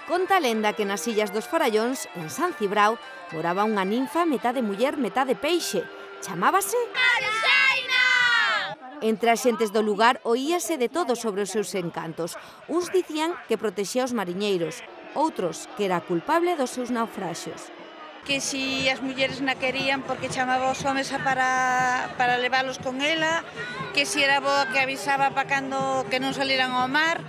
Conta a lenda que nas Illas dos Farallóns, en San Cibrao, moraba unha ninfa metade muller, metade peixe. Chamábase Maruxaina! Entre as xentes do lugar oíase de todo sobre os seus encantos. Uns dicían que protexía os mariñeiros, outros que era culpable dos seus naufraxios. Que si as mulleres na querían porque chamaba os homes para leválos con ela, que si era boa que avisaba para cando que non saliran ao mar.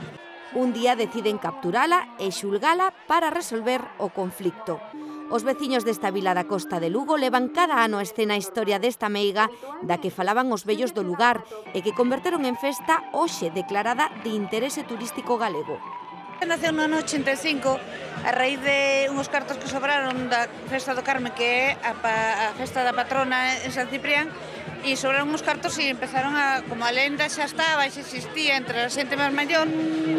Un día deciden capturala e xulgala para resolver o conflicto. Os veciños desta vila da costa de Lugo levan cada ano a escena a historia desta meiga da que falaban os vellos do lugar e que converteron en festa hoxe declarada de interese turístico galego. Naceu no ano 85 a raíz de unhos cartos que sobraron da Festa do Carme, que é a festa da patrona en San Ciprián, e sobraron uns cartos e empezaron a, como a lenda xa estaba e xa existía entre a xente máis maior,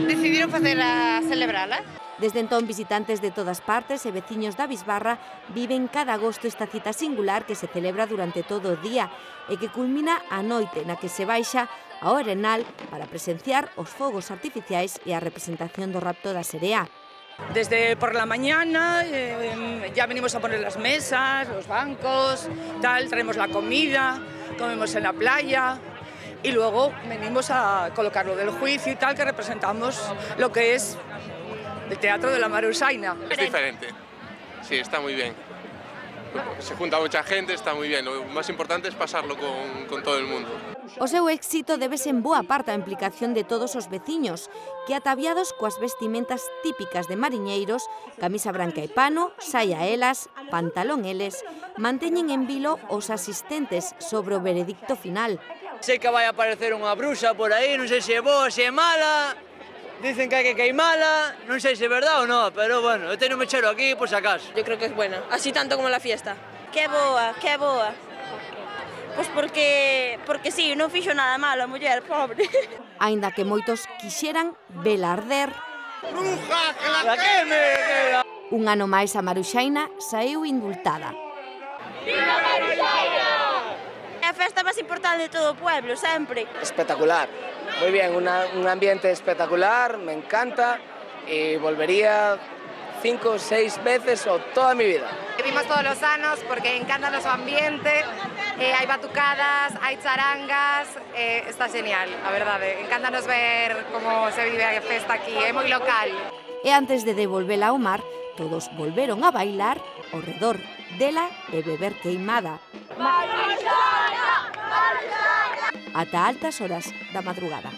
decidiron celebrala. Desde entón, visitantes de todas partes e veciños da Bisbarra viven cada agosto esta cita singular que se celebra durante todo o día e que culmina a noite na que se baixa ao Arenal para presenciar os fogos artificiais e a representación do rapto da serea. Desde por la mañana ya venimos a poner las mesas, los bancos, tal, traemos la comida, comemos en la playa y luego venimos a colocar lo del juicio y tal, que representamos lo que es el teatro de la Maruxaina. Es diferente, sí, está muy bien. Se junta mucha gente, está muy bien. Lo más importante es pasarlo con todo el mundo. O seu éxito débese en boa parte á implicación de todos os veciños, que ataviados coas vestimentas típicas de mariñeiros, camisa branca e pano, saia elas, pantalón eles, manteñen en vilo os asistentes sobre o veredicto final. Sei que vai aparecer unha bruxa por aí, non sei se é boa, se é mala. Dicen que hai que queimala, non sei se é verdade ou non, pero bueno, eu teño un mechero aquí por si acaso. Yo creo que es buena, así tanto como la fiesta. Qué boa, qué boa. Pois porque sí, non fixo nada malo a muller, pobre. Aínda que moitos quixeran vela arder, ¡Bruja, que la queme! un ano máis a Maruxaina saíu indultada. ¡Viva Maruxaina! É a festa máis importante de todo o pueblo, sempre. Espectacular, muy bien, un ambiente espectacular, me encanta y volvería 5 o 6 veces o toda mi vida. Vivimos todos los años porque encanta nuestro ambiente, hay batucadas, hay charangas, está genial, la verdad, encántanos ver cómo se vive a festa aquí, é moi local. E antes de devolvela ao mar, todos volveron a bailar ao redor dela e beber queimada. Ata altas horas da madrugada.